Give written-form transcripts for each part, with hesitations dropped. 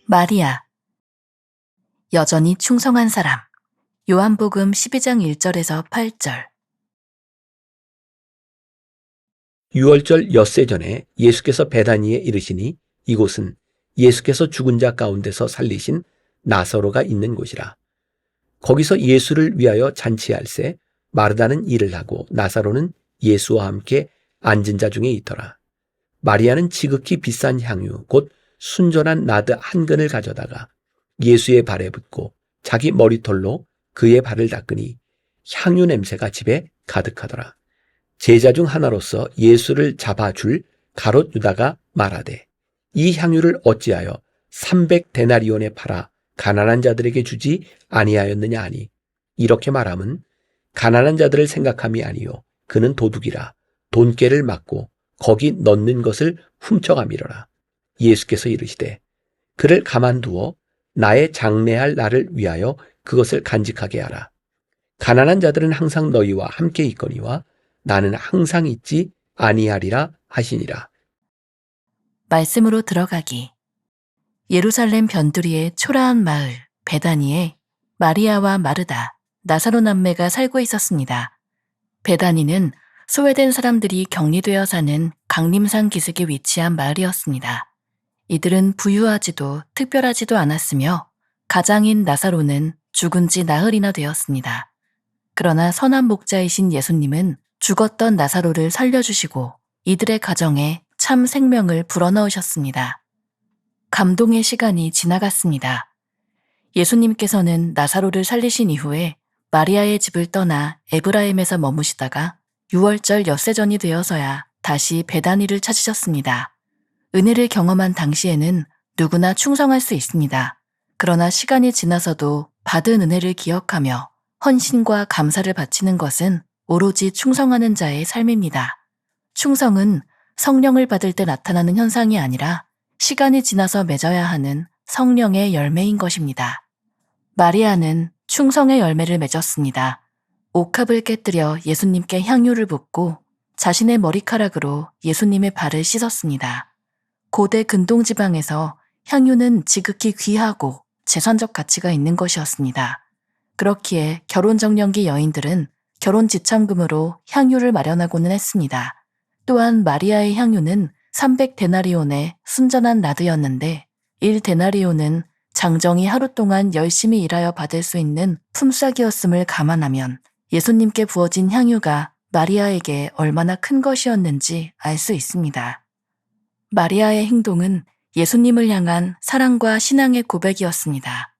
마리아, 여전히 충성한 사람. 요한복음 12장 1절에서 8절. 유월절 엿새 전에 예수께서 베다니에 이르시니 이곳은 예수께서 죽은 자 가운데서 살리신 나사로가 있는 곳이라. 거기서 예수를 위하여 잔치할새 마르다는 일을 하고 나사로는 예수와 함께 앉은 자 중에 있더라. 마리아는 지극히 비싼 향유 곧 순전한 나드 한 근을 가져다가 예수의 발에 붓고 자기 머리털로 그의 발을 닦으니 향유 냄새가 집에 가득하더라. 제자 중 하나로서 예수를 잡아줄 가롯 유다가 말하되 이 향유를 어찌하여 300데나리온에 팔아 가난한 자들에게 주지 아니하였느냐 하니 이렇게 말함은 가난한 자들을 생각함이 아니요 그는 도둑이라 돈깨를 맞고 거기 넣는 것을 훔쳐가미러라. 예수께서 이르시되 그를 가만두어 나의 장례할 날을 위하여 그것을 간직하게 하라. 가난한 자들은 항상 너희와 함께 있거니와 나는 항상 있지 아니하리라 하시니라. 말씀으로 들어가기. 예루살렘 변두리의 초라한 마을 베다니에 마리아와 마르다, 나사로 남매가 살고 있었습니다. 베다니는 소외된 사람들이 격리되어 사는 강림산 기슭에 위치한 마을이었습니다. 이들은 부유하지도 특별하지도 않았으며 가장인 나사로는 죽은 지 나흘이나 되었습니다. 그러나 선한 목자이신 예수님은 죽었던 나사로를 살려주시고 이들의 가정에 참 생명을 불어넣으셨습니다. 감동의 시간이 지나갔습니다. 예수님께서는 나사로를 살리신 이후에 마리아의 집을 떠나 에브라임에서 머무시다가 유월절 엿새전이 되어서야 다시 베다니를 찾으셨습니다. 은혜를 경험한 당시에는 누구나 충성할 수 있습니다. 그러나 시간이 지나서도 받은 은혜를 기억하며 헌신과 감사를 바치는 것은 오로지 충성하는 자의 삶입니다. 충성은 성령을 받을 때 나타나는 현상이 아니라 시간이 지나서 맺어야 하는 성령의 열매인 것입니다. 마리아는 충성의 열매를 맺었습니다. 옥합을 깨뜨려 예수님께 향유를 붓고 자신의 머리카락으로 예수님의 발을 씻었습니다. 고대 근동지방에서 향유는 지극히 귀하고 재산적 가치가 있는 것이었습니다. 그렇기에 결혼정년기 여인들은 결혼 지참금으로 향유를 마련하고는 했습니다. 또한 마리아의 향유는 300데나리온의 순전한 나드였는데 1데나리온은 장정이 하루 동안 열심히 일하여 받을 수 있는 품삯이었음을 감안하면 예수님께 부어진 향유가 마리아에게 얼마나 큰 것이었는지 알 수 있습니다. 마리아의 행동은 예수님을 향한 사랑과 신앙의 고백이었습니다.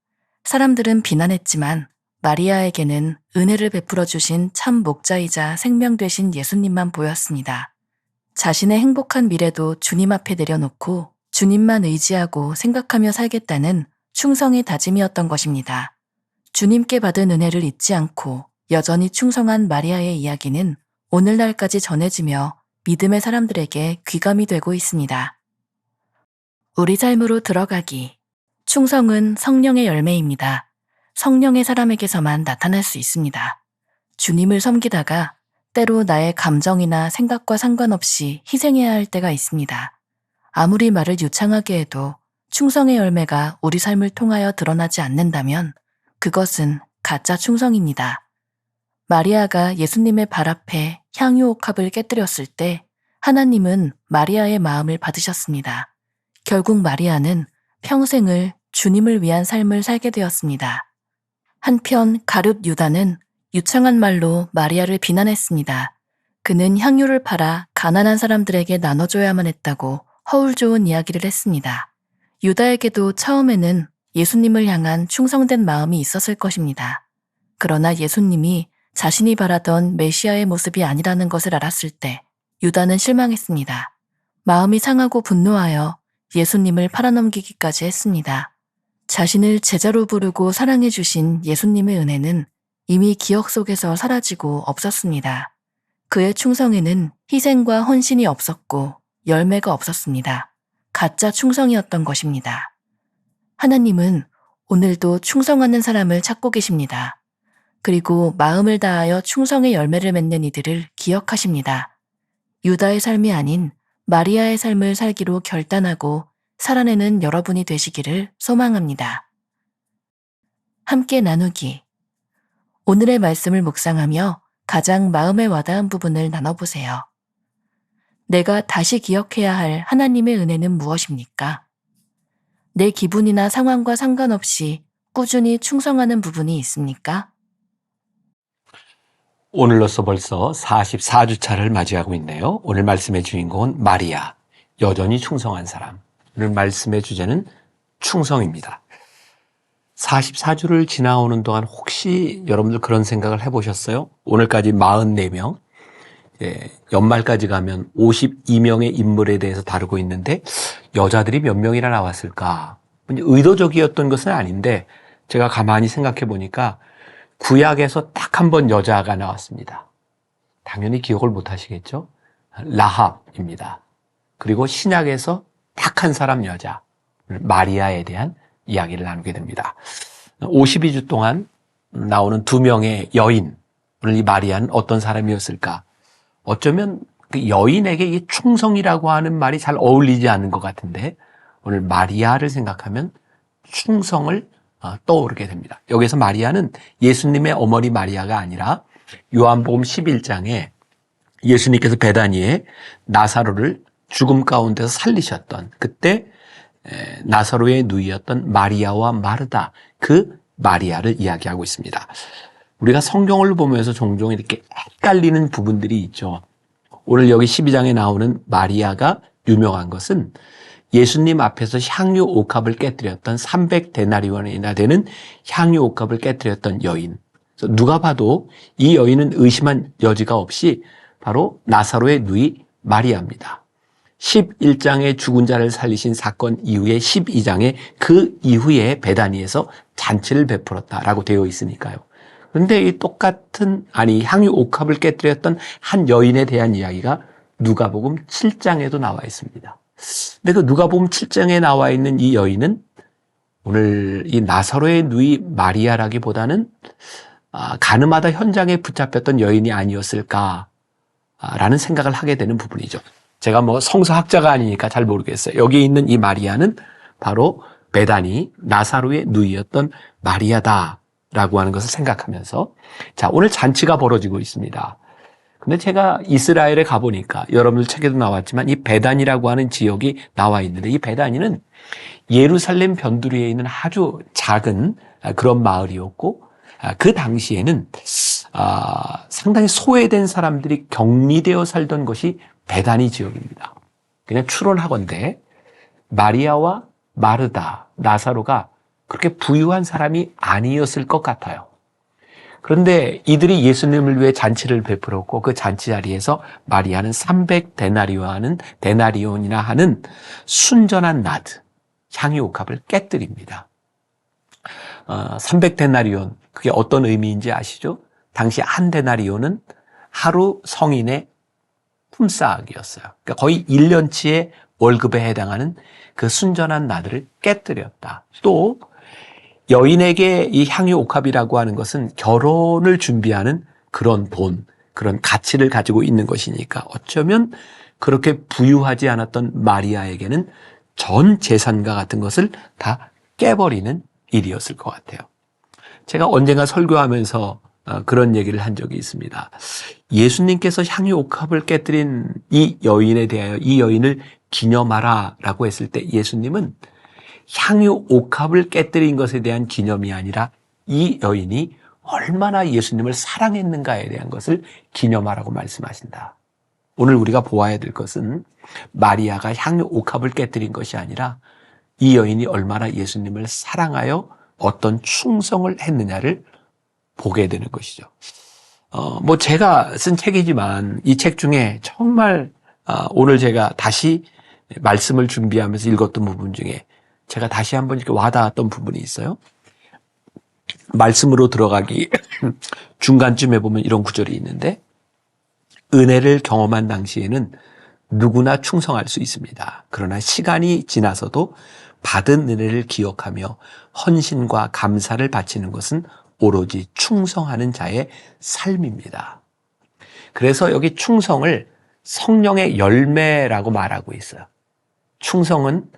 사람들은 비난했지만 마리아에게는 은혜를 베풀어 주신 참 목자이자 생명 되신 예수님만 보였습니다. 자신의 행복한 미래도 주님 앞에 내려놓고 주님만 의지하고 생각하며 살겠다는 충성의 다짐이었던 것입니다. 주님께 받은 은혜를 잊지 않고 여전히 충성한 마리아의 이야기는 오늘날까지 전해지며 믿음의 사람들에게 귀감이 되고 있습니다. 우리 삶으로 들어가기. 충성은 성령의 열매입니다. 성령의 사람에게서만 나타날 수 있습니다. 주님을 섬기다가 때로 나의 감정이나 생각과 상관없이 희생해야 할 때가 있습니다. 아무리 말을 유창하게 해도 충성의 열매가 우리 삶을 통하여 드러나지 않는다면 그것은 가짜 충성입니다. 마리아가 예수님의 발 앞에 향유 옥합을 깨뜨렸을 때 하나님은 마리아의 마음을 받으셨습니다. 결국 마리아는 평생을 주님을 위한 삶을 살게 되었습니다. 한편 가룟 유다는 유창한 말로 마리아를 비난했습니다. 그는 향유를 팔아 가난한 사람들에게 나눠줘야만 했다고 허울 좋은 이야기를 했습니다. 유다에게도 처음에는 예수님을 향한 충성된 마음이 있었을 것입니다. 그러나 예수님이 자신이 바라던 메시아의 모습이 아니라는 것을 알았을 때 유다는 실망했습니다. 마음이 상하고 분노하여 예수님을 팔아넘기기까지 했습니다. 자신을 제자로 부르고 사랑해 주신 예수님의 은혜는 이미 기억 속에서 사라지고 없었습니다. 그의 충성에는 희생과 헌신이 없었고 열매가 없었습니다. 가짜 충성이었던 것입니다. 하나님은 오늘도 충성하는 사람을 찾고 계십니다. 그리고 마음을 다하여 충성의 열매를 맺는 이들을 기억하십니다. 유다의 삶이 아닌 마리아의 삶을 살기로 결단하고 살아내는 여러분이 되시기를 소망합니다. 함께 나누기. 오늘의 말씀을 묵상하며 가장 마음에 와닿은 부분을 나눠보세요. 내가 다시 기억해야 할 하나님의 은혜는 무엇입니까? 내 기분이나 상황과 상관없이 꾸준히 충성하는 부분이 있습니까? 오늘로써 벌써 44주차를 맞이하고 있네요. 오늘 말씀의 주인공은 마리아, 여전히 충성한 사람. 오늘 말씀의 주제는 충성입니다. 44주를 지나오는 동안 혹시 여러분들 그런 생각을 해보셨어요? 오늘까지 44명, 연말까지 가면 52명의 인물에 대해서 다루고 있는데 여자들이 몇 명이나 나왔을까? 의도적이었던 것은 아닌데 제가 가만히 생각해 보니까 구약에서 딱 한 번 여자가 나왔습니다. 당연히 기억을 못 하시겠죠? 라합입니다. 그리고 신약에서 딱 한 사람 여자, 마리아에 대한 이야기를 나누게 됩니다. 52주 동안 나오는 두 명의 여인, 오늘 이 마리아는 어떤 사람이었을까? 어쩌면 그 여인에게 이 충성이라고 하는 말이 잘 어울리지 않는 것 같은데 오늘 마리아를 생각하면 충성을 떠오르게 됩니다. 여기서 마리아는 예수님의 어머니 마리아가 아니라 요한복음 11장에 예수님께서 베다니에 나사로를 죽음 가운데서 살리셨던 그때 나사로의 누이였던 마리아와 마르다, 그 마리아를 이야기하고 있습니다. 우리가 성경을 보면서 종종 이렇게 헷갈리는 부분들이 있죠. 오늘 여기 12장에 나오는 마리아가 유명한 것은 예수님 앞에서 향유 옥합을 깨뜨렸던 300데나리온이나 되는 향유 옥합을 깨뜨렸던 여인. 그래서 누가 봐도 이 여인은 의심한 여지가 없이 바로 나사로의 누이 마리아입니다. 11장에 죽은 자를 살리신 사건 이후에 12장에 그 이후에 베다니에서 잔치를 베풀었다라고 되어 있으니까요. 그런데 이 똑같은 향유 옥합을 깨뜨렸던 한 여인에 대한 이야기가 누가복음 7장에도 나와 있습니다. 근데 그 누가복음 7장에 나와 있는 이 여인은 오늘 이 나사로의 누이 마리아라기보다는 가늠하다 현장에 붙잡혔던 여인이 아니었을까라는 생각을 하게 되는 부분이죠. 제가 성서학자가 아니니까 잘 모르겠어요. 여기 있는 이 마리아는 바로 베다니 나사로의 누이였던 마리아다라고 하는 것을 생각하면서 자, 오늘 잔치가 벌어지고 있습니다. 근데 제가 이스라엘에 가보니까 여러분들 책에도 나왔지만 이 베단이라고 하는 지역이 나와 있는데 이 베단이는 예루살렘 변두리에 있는 아주 작은 그런 마을이었고 그 당시에는 상당히 소외된 사람들이 격리되어 살던 것이 베다니 지역입니다. 그냥 추론하건대 마리아와 마르다, 나사로가 그렇게 부유한 사람이 아니었을 것 같아요. 그런데 이들이 예수님을 위해 잔치를 베풀었고 그 잔치 자리에서 마리아는 300데나리온이나 하는 순전한 나드, 향유 옥합을 깨뜨립니다. 300데나리온, 그게 어떤 의미인지 아시죠? 당시 한 데나리온은 하루 성인의 품삯이었어요. 그러니까 거의 1년치의 월급에 해당하는 그 순전한 나드를 깨뜨렸다. 또 여인에게 이 향유 옥합이라고 하는 것은 결혼을 준비하는 그런 돈, 그런 가치를 가지고 있는 것이니까 어쩌면 그렇게 부유하지 않았던 마리아에게는 전 재산과 같은 것을 다 깨버리는 일이었을 것 같아요. 제가 언젠가 설교하면서 그런 얘기를 한 적이 있습니다. 예수님께서 향유 옥합을 깨뜨린 이 여인에 대하여 이 여인을 기념하라 라고 했을 때 예수님은 향유 옥합을 깨뜨린 것에 대한 기념이 아니라 이 여인이 얼마나 예수님을 사랑했는가에 대한 것을 기념하라고 말씀하신다. 오늘 우리가 보아야 될 것은 마리아가 향유 옥합을 깨뜨린 것이 아니라 이 여인이 얼마나 예수님을 사랑하여 어떤 충성을 했느냐를 보게 되는 것이죠. 제가 쓴 책이지만 이 책 중에 정말 오늘 제가 다시 말씀을 준비하면서 읽었던 부분 중에 제가 다시 한번 이렇게 와닿았던 부분이 있어요. 말씀으로 들어가기 중간쯤에 보면 이런 구절이 있는데 은혜를 경험한 당시에는 누구나 충성할 수 있습니다. 그러나 시간이 지나서도 받은 은혜를 기억하며 헌신과 감사를 바치는 것은 오로지 충성하는 자의 삶입니다. 그래서 여기 충성을 성령의 열매라고 말하고 있어요. 충성은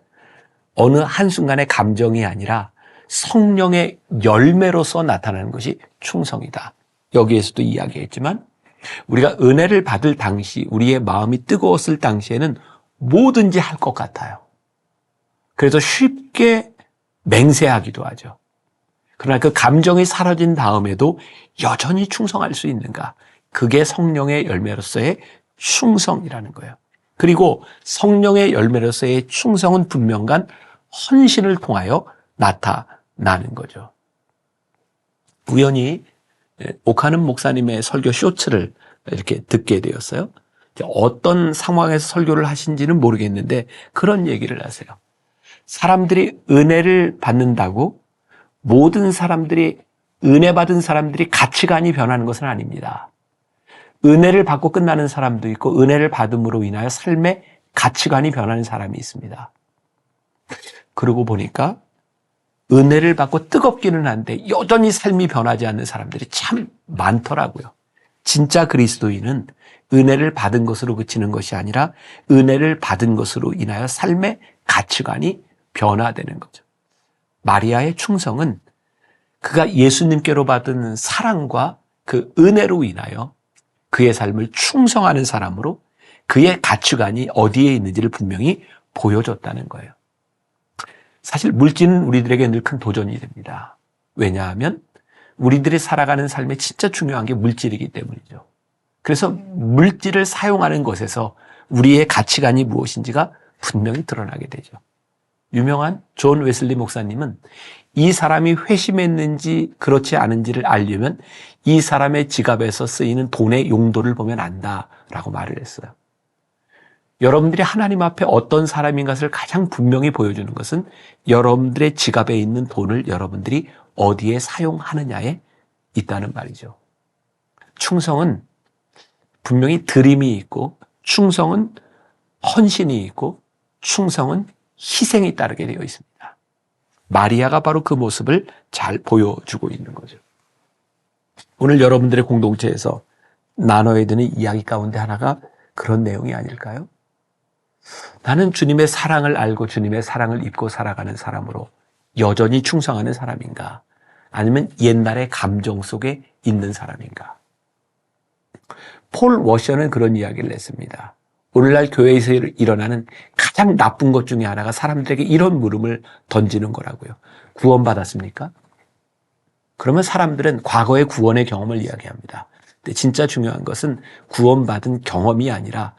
어느 한순간의 감정이 아니라 성령의 열매로서 나타나는 것이 충성이다. 여기에서도 이야기했지만 우리가 은혜를 받을 당시, 우리의 마음이 뜨거웠을 당시에는 뭐든지 할 것 같아요. 그래서 쉽게 맹세하기도 하죠. 그러나 그 감정이 사라진 다음에도 여전히 충성할 수 있는가? 그게 성령의 열매로서의 충성이라는 거예요. 그리고 성령의 열매로서의 충성은 분명한 헌신을 통하여 나타나는 거죠. 우연히 오카는 목사님의 설교 쇼츠를 이렇게 듣게 되었어요. 어떤 상황에서 설교를 하신지는 모르겠는데 그런 얘기를 하세요. 사람들이 은혜를 받는다고 모든 사람들이, 은혜 받은 사람들이 가치관이 변하는 것은 아닙니다. 은혜를 받고 끝나는 사람도 있고 은혜를 받음으로 인하여 삶의 가치관이 변하는 사람이 있습니다. 그러고 보니까 은혜를 받고 뜨겁기는 한데 여전히 삶이 변하지 않는 사람들이 참 많더라고요. 진짜 그리스도인은 은혜를 받은 것으로 그치는 것이 아니라 은혜를 받은 것으로 인하여 삶의 가치관이 변화되는 거죠. 마리아의 충성은 그가 예수님께로 받은 사랑과 그 은혜로 인하여 그의 삶을 충성하는 사람으로 그의 가치관이 어디에 있는지를 분명히 보여줬다는 거예요. 사실 물질은 우리들에게 늘 큰 도전이 됩니다. 왜냐하면 우리들이 살아가는 삶에 진짜 중요한 게 물질이기 때문이죠. 그래서 물질을 사용하는 것에서 우리의 가치관이 무엇인지가 분명히 드러나게 되죠. 유명한 존 웨슬리 목사님은 이 사람이 회심했는지 그렇지 않은지를 알려면 이 사람의 지갑에서 쓰이는 돈의 용도를 보면 안다라고 말을 했어요. 여러분들이 하나님 앞에 어떤 사람인 것을 가장 분명히 보여주는 것은 여러분들의 지갑에 있는 돈을 여러분들이 어디에 사용하느냐에 있다는 말이죠. 충성은 분명히 드림이 있고 충성은 헌신이 있고 충성은 희생이 따르게 되어 있습니다. 마리아가 바로 그 모습을 잘 보여주고 있는 거죠. 오늘 여러분들의 공동체에서 나눠야 되는 이야기 가운데 하나가 그런 내용이 아닐까요? 나는 주님의 사랑을 알고 주님의 사랑을 입고 살아가는 사람으로 여전히 충성하는 사람인가? 아니면 옛날의 감정 속에 있는 사람인가? 폴 워셔는 그런 이야기를 했습니다. 오늘날 교회에서 일어나는 가장 나쁜 것 중에 하나가 사람들에게 이런 물음을 던지는 거라고요. 구원받았습니까? 그러면 사람들은 과거의 구원의 경험을 이야기합니다. 근데 진짜 중요한 것은 구원받은 경험이 아니라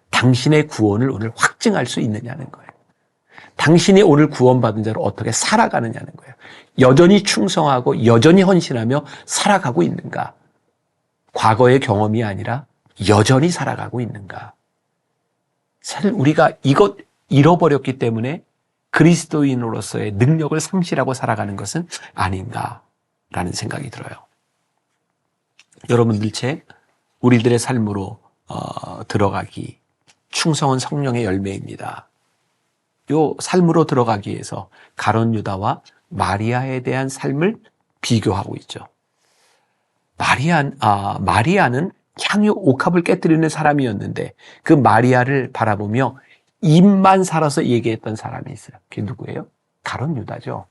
당신의 구원을 오늘 확증할 수 있느냐는 거예요. 당신이 오늘 구원받은 자로 어떻게 살아가느냐는 거예요. 여전히 충성하고 여전히 헌신하며 살아가고 있는가? 과거의 경험이 아니라 여전히 살아가고 있는가? 사실 우리가 이것 잃어버렸기 때문에 그리스도인으로서의 능력을 상실하고 살아가는 것은 아닌가라는 생각이 들어요. 여러분들 책 우리들의 삶으로 들어가기, 충성은 성령의 열매입니다. 요 삶으로 들어가기 위해서 가룟 유다와 마리아에 대한 삶을 비교하고 있죠. 마리아는 향유 옥합을 깨뜨리는 사람이었는데 그 마리아를 바라보며 입만 살아서 얘기했던 사람이 있어요. 그게 누구예요? 가룟 유다죠.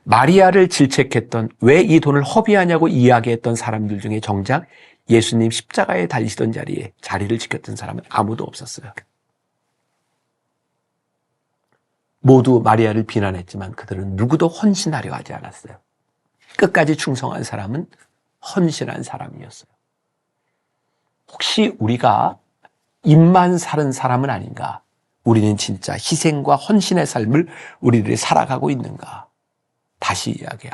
마리아를 질책했던, 왜 이 돈을 허비하냐고 이야기했던 사람들 중에 정작 예수님 십자가에 달리시던 자리에 자리를 지켰던 사람은 아무도 없었어요. 모두 마리아를 비난했지만 그들은 누구도 헌신하려 하지 않았어요. 끝까지 충성한 사람은 헌신한 사람이었어요. 혹시 우리가 입만 사는 사람은 아닌가? 우리는 진짜 희생과 헌신의 삶을 우리들이 살아가고 있는가? 다시 이야기.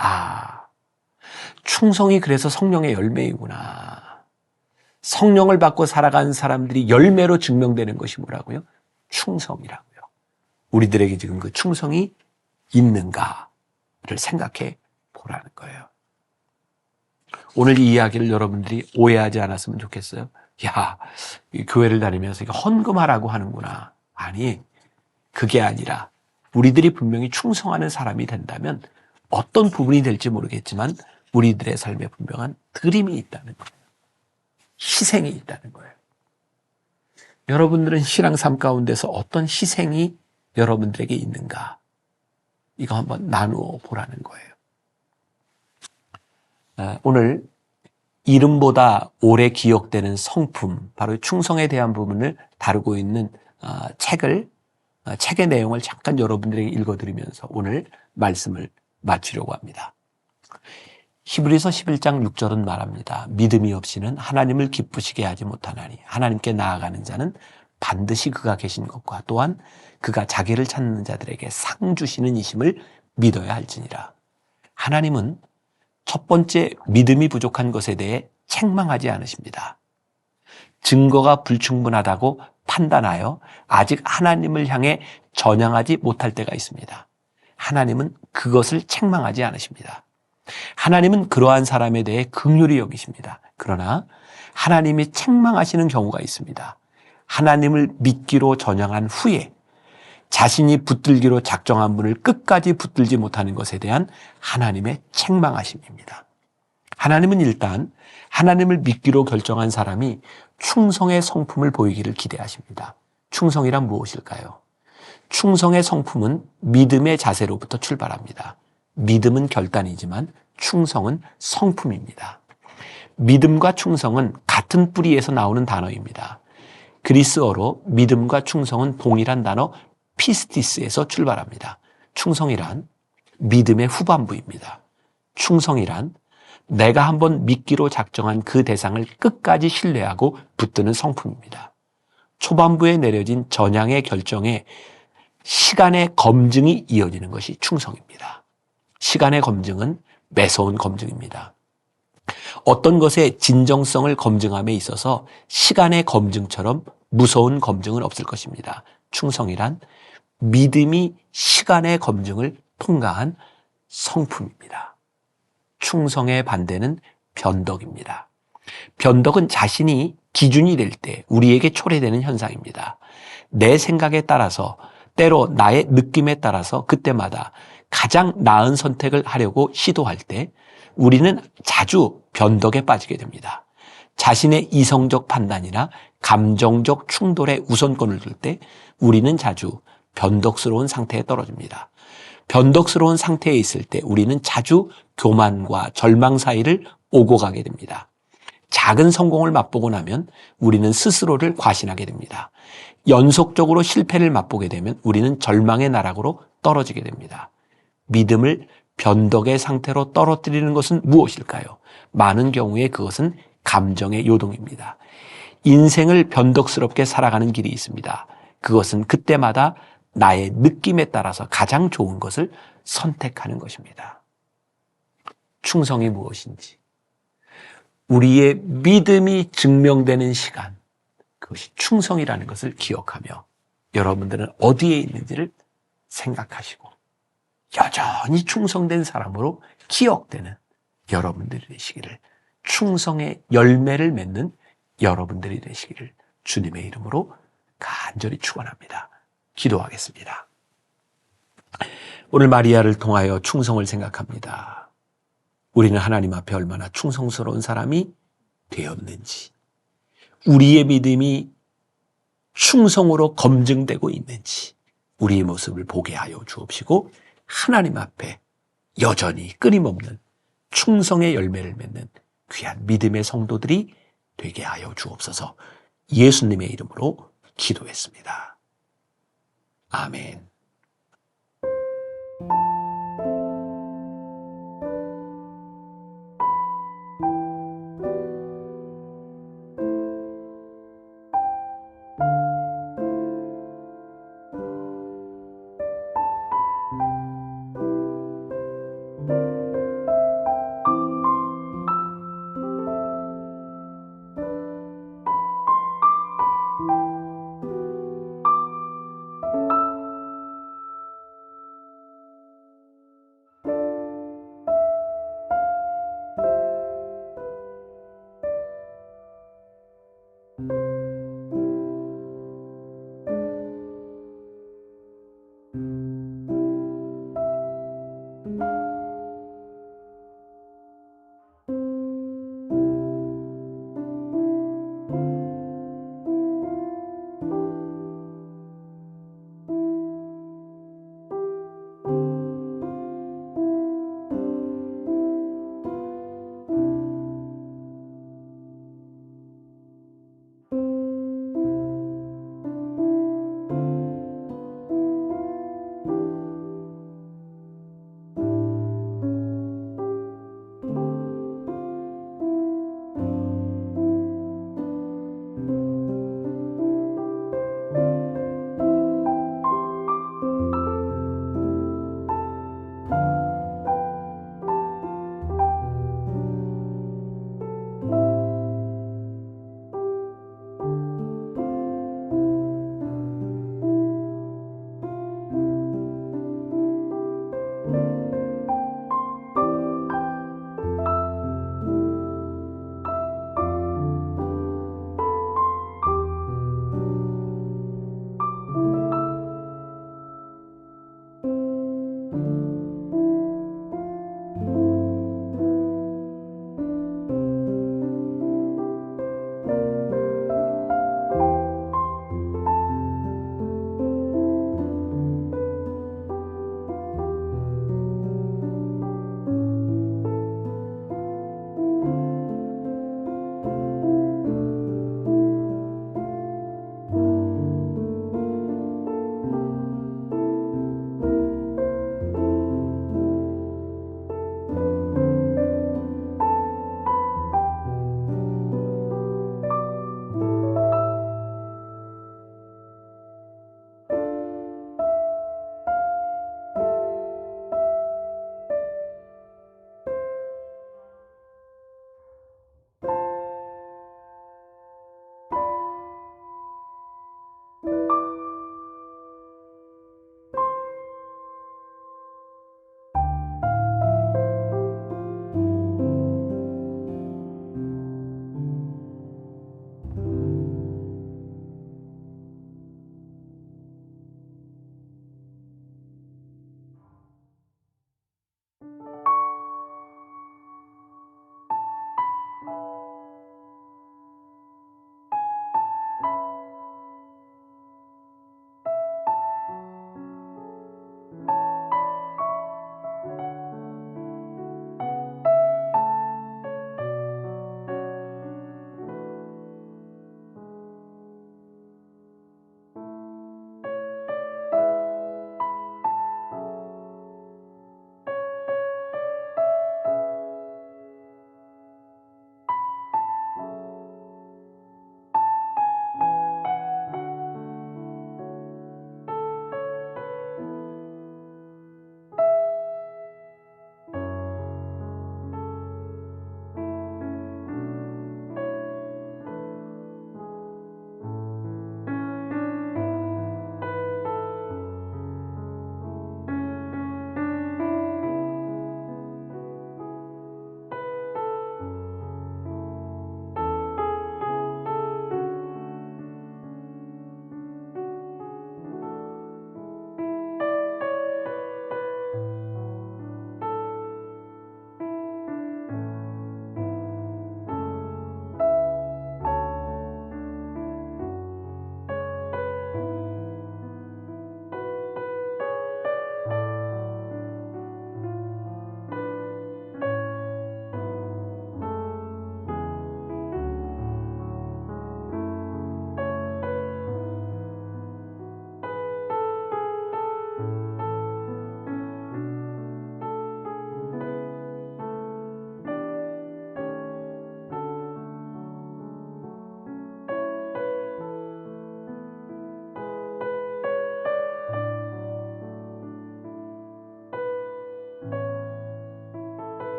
충성이 그래서 성령의 열매이구나. 성령을 받고 살아가는 사람들이 열매로 증명되는 것이 뭐라고요? 충성이라고요. 우리들에게 지금 그 충성이 있는가를 생각해 보라는 거예요. 오늘 이 이야기를 여러분들이 오해하지 않았으면 좋겠어요. 야, 교회를 다니면서 이거 헌금하라고 하는구나. 아니, 그게 아니라 우리들이 분명히 충성하는 사람이 된다면 어떤 부분이 될지 모르겠지만 우리들의 삶에 분명한 드림이 있다는 거예요. 희생이 있다는 거예요. 여러분들은 신앙 삶 가운데서 어떤 희생이 여러분들에게 있는가? 이거 한번 나누어 보라는 거예요. 오늘 이름보다 오래 기억되는 성품, 바로 충성에 대한 부분을 다루고 있는 책의 내용을 잠깐 여러분들에게 읽어드리면서 오늘 말씀을 마치려고 합니다. 히브리서 11장 6절은 말합니다. 믿음이 없이는 하나님을 기쁘시게 하지 못하나니 하나님께 나아가는 자는 반드시 그가 계신 것과 또한 그가 자기를 찾는 자들에게 상 주시는 이심을 믿어야 할지니라. 하나님은 첫 번째 믿음이 부족한 것에 대해 책망하지 않으십니다. 증거가 불충분하다고 판단하여 아직 하나님을 향해 전향하지 못할 때가 있습니다. 하나님은 그것을 책망하지 않으십니다. 하나님은 그러한 사람에 대해 긍휼히 여기십니다. 그러나 하나님이 책망하시는 경우가 있습니다. 하나님을 믿기로 전향한 후에 자신이 붙들기로 작정한 분을 끝까지 붙들지 못하는 것에 대한 하나님의 책망하심입니다. 하나님은 일단 하나님을 믿기로 결정한 사람이 충성의 성품을 보이기를 기대하십니다. 충성이란 무엇일까요? 충성의 성품은 믿음의 자세로부터 출발합니다. 믿음은 결단이지만 충성은 성품입니다. 믿음과 충성은 같은 뿌리에서 나오는 단어입니다. 그리스어로 믿음과 충성은 동일한 단어 피스티스에서 출발합니다. 충성이란 믿음의 후반부입니다. 충성이란 내가 한번 믿기로 작정한 그 대상을 끝까지 신뢰하고 붙드는 성품입니다. 초반부에 내려진 전향의 결정에 시간의 검증이 이어지는 것이 충성입니다. 시간의 검증은 매서운 검증입니다. 어떤 것의 진정성을 검증함에 있어서 시간의 검증처럼 무서운 검증은 없을 것입니다. 충성이란 믿음이 시간의 검증을 통과한 성품입니다. 충성의 반대는 변덕입니다. 변덕은 자신이 기준이 될 때 우리에게 초래되는 현상입니다. 내 생각에 따라서 때로 나의 느낌에 따라서 그때마다 가장 나은 선택을 하려고 시도할 때 우리는 자주 변덕에 빠지게 됩니다. 자신의 이성적 판단이나 감정적 충돌에 우선권을 둘 때 우리는 자주 변덕스러운 상태에 떨어집니다. 변덕스러운 상태에 있을 때 우리는 자주 교만과 절망 사이를 오고 가게 됩니다. 작은 성공을 맛보고 나면 우리는 스스로를 과신하게 됩니다. 연속적으로 실패를 맛보게 되면 우리는 절망의 나락으로 떨어지게 됩니다. 믿음을 변덕의 상태로 떨어뜨리는 것은 무엇일까요? 많은 경우에 그것은 감정의 요동입니다. 인생을 변덕스럽게 살아가는 길이 있습니다. 그것은 그때마다 나의 느낌에 따라서 가장 좋은 것을 선택하는 것입니다. 충성이 무엇인지, 우리의 믿음이 증명되는 시간, 그것이 충성이라는 것을 기억하며 여러분들은 어디에 있는지를 생각하시고 여전히 충성된 사람으로 기억되는 여러분들이 되시기를, 충성의 열매를 맺는 여러분들이 되시기를 주님의 이름으로 간절히 축원합니다. 기도하겠습니다. 오늘 마리아를 통하여 충성을 생각합니다. 우리는 하나님 앞에 얼마나 충성스러운 사람이 되었는지, 우리의 믿음이 충성으로 검증되고 있는지 우리의 모습을 보게 하여 주옵시고 하나님 앞에 여전히 끊임없는 충성의 열매를 맺는 귀한 믿음의 성도들이 되게 하여 주옵소서. 예수님의 이름으로 기도했습니다. 아멘.